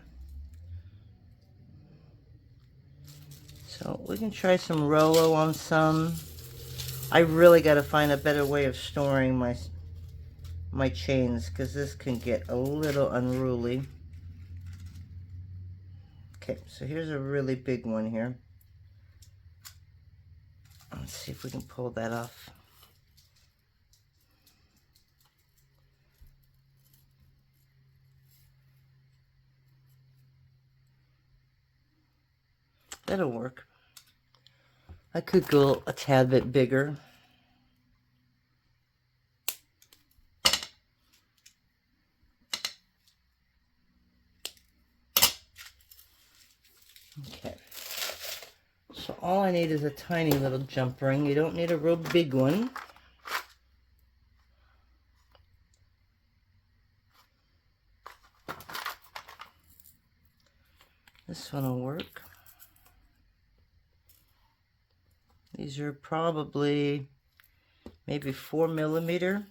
[SPEAKER 1] So we can try some Rolo on some. I really got to find a better way of storing my chains, because this can get a little unruly. Okay, so here's a really big one here. Let's see if we can pull that off. That'll work. I could go a tad bit bigger. Okay. So all I need is a tiny little jump ring. You don't need a real big one. This one will work. These are probably maybe 4mm.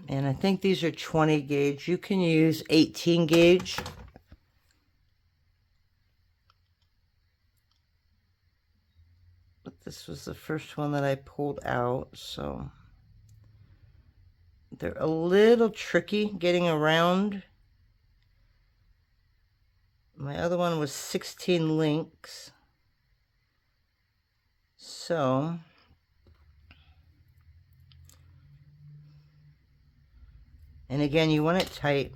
[SPEAKER 1] And I think these are 20 gauge. You can use 18 gauge. But this was the first one that I pulled out, so they're a little tricky getting around. My other one was 16 links. So and again, you want it tight.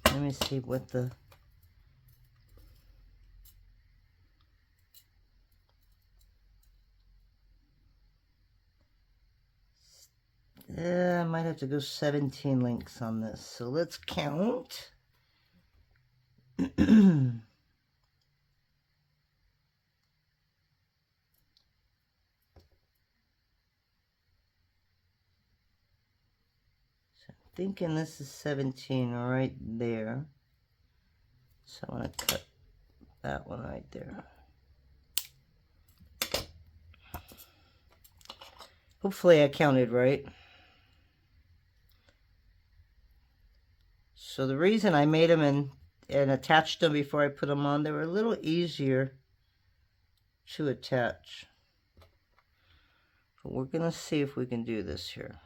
[SPEAKER 1] Let me see what the I might have to go 17 links on this. So let's count. Thinking this is 17 right there. So I'm going to cut that one right there. Hopefully I counted right. So the reason I made them and attached them before I put them on, they were a little easier to attach. But we're going to see if we can do this here.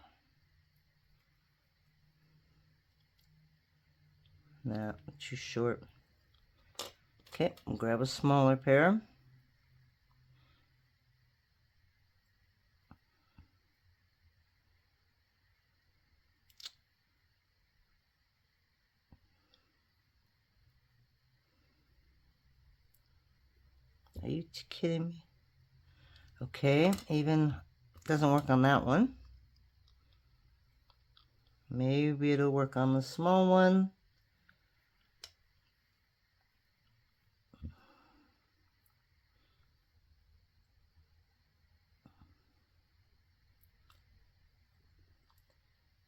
[SPEAKER 1] Nah, too short. Okay, we'll grab a smaller pair. Are you kidding me? Okay, even doesn't work on that one. Maybe it'll work on the small one.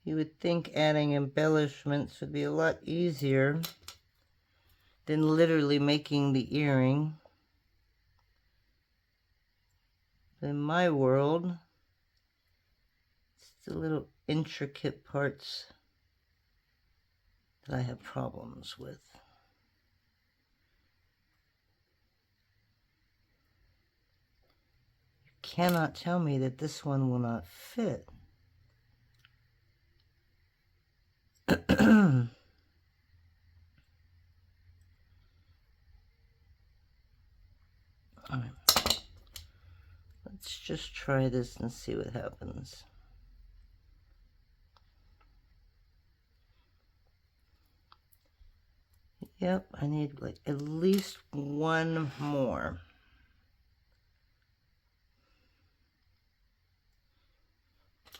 [SPEAKER 1] You would think adding embellishments would be a lot easier than literally making the earring. In my world, it's the little intricate parts that I have problems with. You cannot tell me that this one will not fit. All right. Let's just try this and see what happens. Yep, I need like at least one more.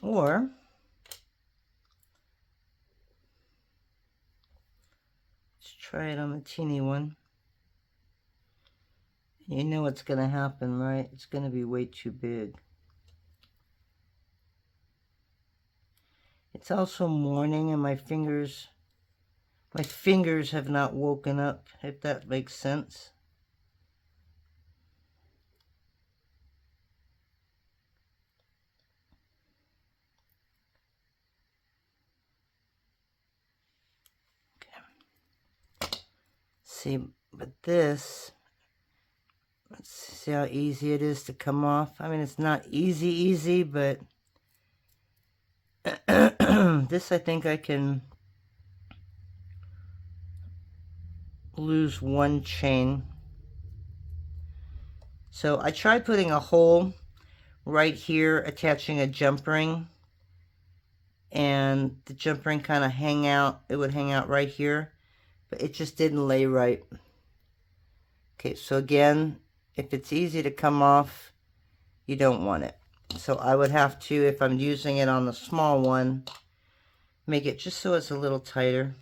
[SPEAKER 1] Or let's try it on the teeny one. You know what's going to happen, right? It's going to be way too big. It's also morning and my fingers have not woken up, if that makes sense. Okay. See, but this, let's see how easy it is to come off. I mean, it's not easy, but this I think I can lose one chain. So I tried putting a hole right here, attaching a jump ring, and the jump ring kind of it would hang out right here, but it just didn't lay right. Okay, so again, if it's easy to come off, you don't want it. So I would have to, if I'm using it on the small one, make it just so it's a little tighter.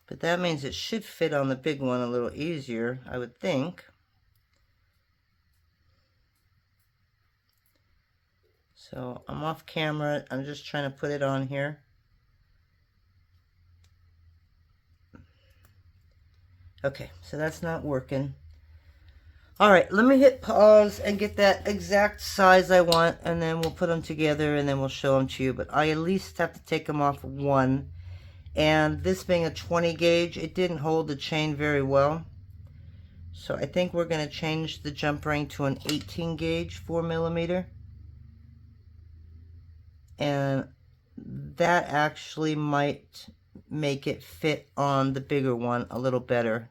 [SPEAKER 1] But that means it should fit on the big one a little easier, I would think. So I'm off camera. I'm just trying to put it on here. Okay, so that's not working. All right, let me hit pause and get that exact size I want, and then we'll put them together and then we'll show them to you. But I at least have to take them off one. And this being a 20 gauge, it didn't hold the chain very well. So I think we're going to change the jump ring to an 18 gauge 4mm. And that actually might make it fit on the bigger one a little better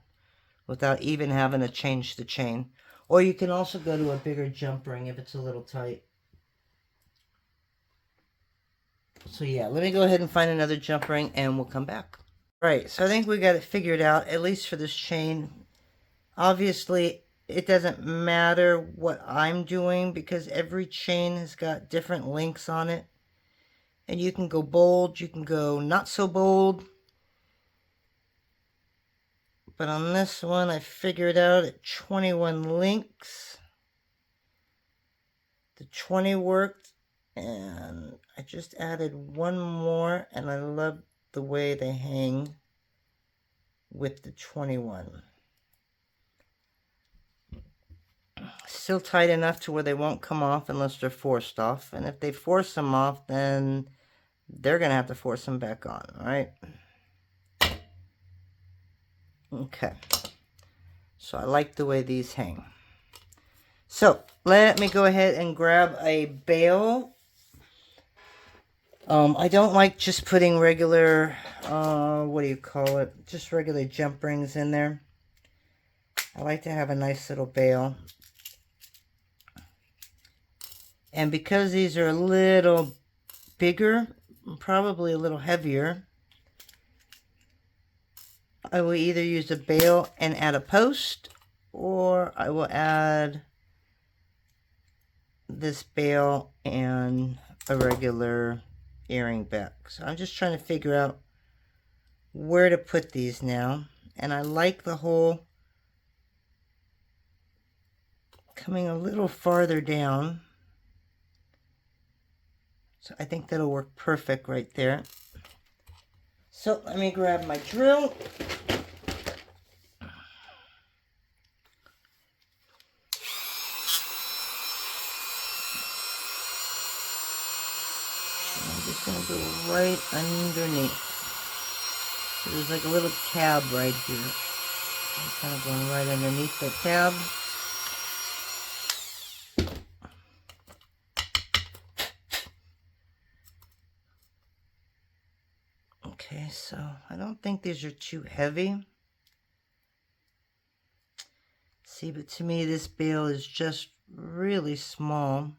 [SPEAKER 1] without even having to change the chain. Or you can also go to a bigger jump ring if it's a little tight. So yeah, let me go ahead and find another jump ring and we'll come back. Right, so I think we got it figured out, at least for this chain. Obviously, it doesn't matter what I'm doing because every chain has got different links on it. And you can go bold, you can go not so bold. But on this one, I figured out at 21 links, the 20 worked, and I just added one more, and I love the way they hang with the 21. Still tight enough to where they won't come off unless they're forced off, and if they force them off, then they're going to have to force them back on, all right? Okay. So I like the way these hang. So let me go ahead and grab a bail. I don't like just putting regular, what do you call it? Just regular jump rings in there. I like to have a nice little bail. And because these are a little bigger, probably a little heavier, I will either use a bail and add a post, or I will add this bail and a regular earring back. So I'm just trying to figure out where to put these now. And I like the hole coming a little farther down. So I think that'll work perfect right there. So let me grab my drill. I'm just going to go right underneath. So there's like a little tab right here. I'm kind of going right underneath the tab. Okay, so I don't think these are too heavy. See, but to me this bail is just really small.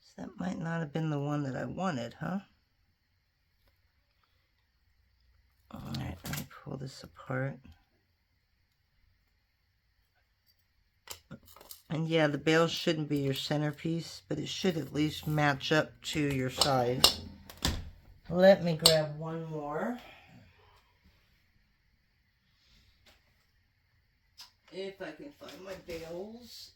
[SPEAKER 1] So that might not have been the one that I wanted, huh? Alright, let me pull this apart. And yeah, the bail shouldn't be your centerpiece, but it should at least match up to your size. Let me grab one more. If I can find my bails.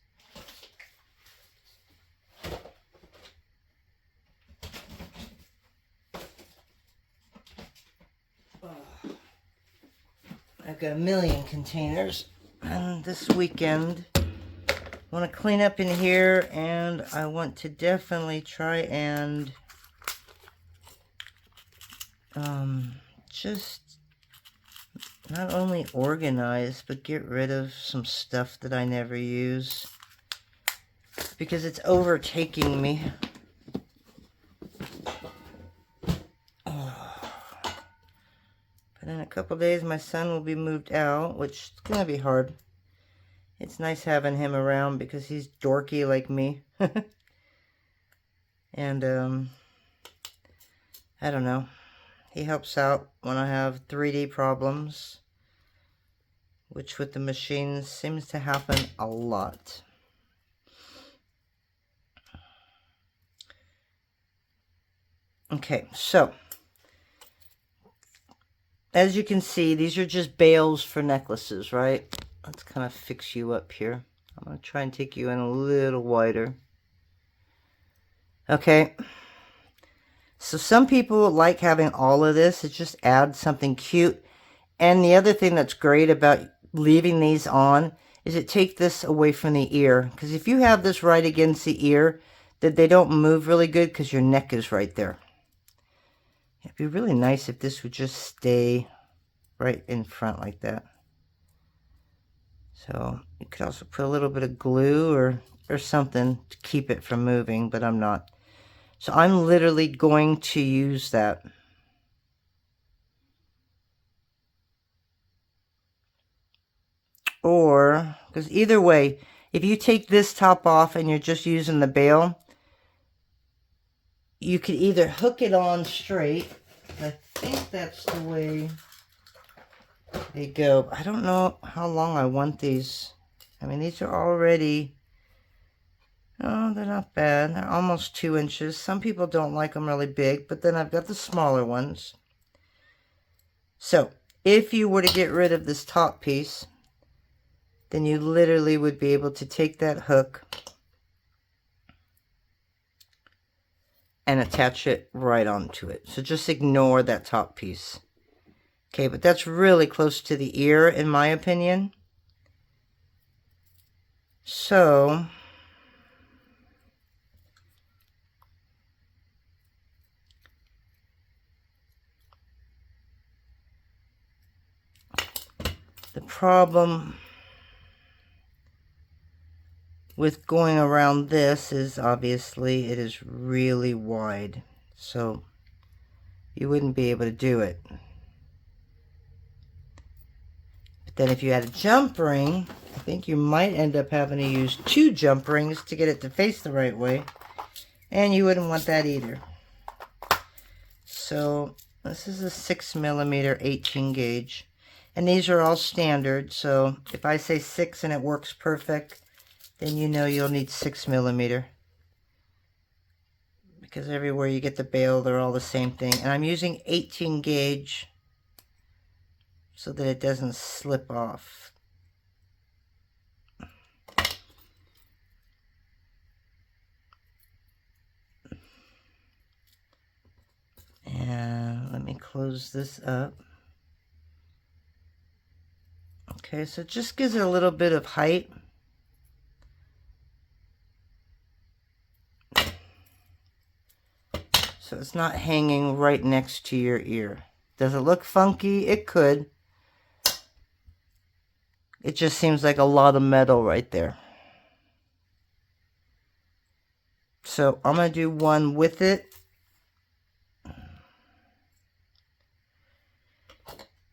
[SPEAKER 1] I've got a million containers, and this weekend I want to clean up in here, and I want to definitely try and just not only organize, but get rid of some stuff that I never use, because it's overtaking me. But in a couple days, my son will be moved out, which is going to be hard. It's nice having him around because he's dorky like me. And, I don't know. He helps out when I have 3D problems, which with the machines seems to happen a lot. Okay, so as you can see, these are just bales for necklaces, right? Let's kind of fix you up here. I'm going to try and take you in a little wider. Okay. So some people like having all of this. It just adds something cute. And the other thing that's great about leaving these on is it takes this away from the ear. Because if you have this right against the ear, that they don't move really good because your neck is right there. It'd be really nice if this would just stay right in front like that. So you could also put a little bit of glue or something to keep it from moving, but I'm not. So I'm literally going to use that. Or, because either way, if you take this top off and you're just using the bail, you could either hook it on straight. I think that's the way they go. I don't know how long I want these. I mean, these are already, oh, they're not bad. They're almost 2 inches. Some people don't like them really big, but then I've got the smaller ones. So, if you were to get rid of this top piece, then you literally would be able to take that hook and attach it right onto it. So just ignore that top piece. Okay, but that's really close to the ear in my opinion. So the problem with going around this is obviously it is really wide, so you wouldn't be able to do it. But then if you had a jump ring, I think you might end up having to use 2 jump rings to get it to face the right way, and you wouldn't want that either. So this is a 6mm 18 gauge, and these are all standard, so if I say 6 and it works perfect, then you know you'll need 6mm. Because everywhere you get the bail, they're all the same thing. And I'm using 18 gauge so that it doesn't slip off. And let me close this up. Okay, so it just gives it a little bit of height. So it's not hanging right next to your ear. Does it look funky? It could. It just seems like a lot of metal right there. So I'm going to do one with it.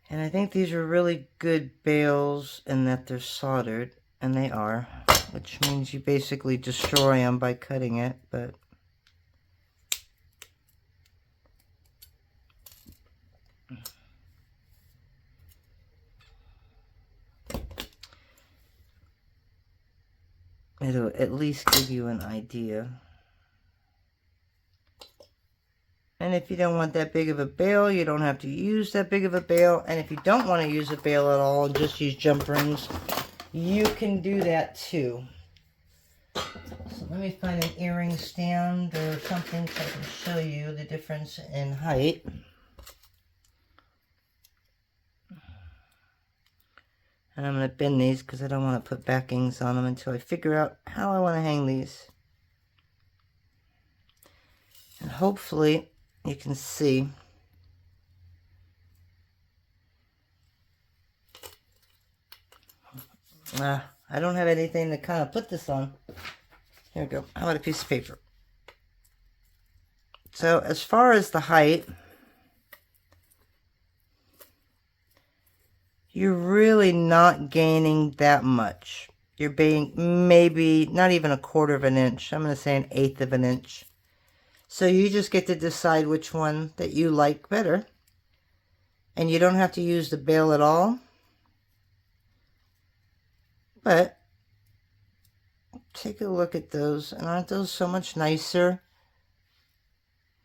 [SPEAKER 1] And I think these are really good bails in that they're soldered. And they are. Which means you basically destroy them by cutting it. But it'll at least give you an idea. And if you don't want that big of a bail, you don't have to use that big of a bail. And if you don't want to use a bail at all, just use jump rings, you can do that too. So let me find an earring stand or something so I can show you the difference in height. And I'm going to bend these because I don't want to put backings on them until I figure out how I want to hang these. And hopefully you can see. I don't have anything to kind of put this on. Here we go. How about a piece of paper? So as far as the height, you're really not gaining that much. You're being maybe not even 1/4 of an inch. I'm going to say 1/8 of an inch. So you just get to decide which one that you like better. And you don't have to use the bail at all. But take a look at those. And aren't those so much nicer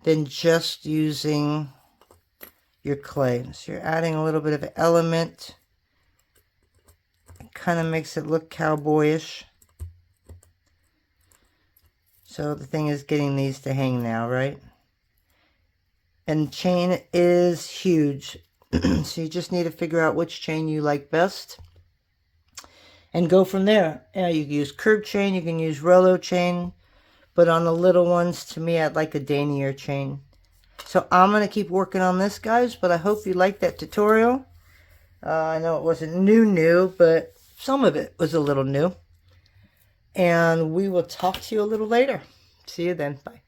[SPEAKER 1] than just using your clay? So you're adding a little bit of element. It kind of makes it look cowboyish. So the thing is getting these to hang now, right? And chain is huge. So you just need to figure out which chain you like best and go from there. You can use curved chain, you can use Rollo chain, but on the little ones, to me, I'd like a denier chain. So I'm going to keep working on this, guys, but I hope you liked that tutorial. I know it wasn't new, but some of it was a little new. And we will talk to you a little later. See you then. Bye.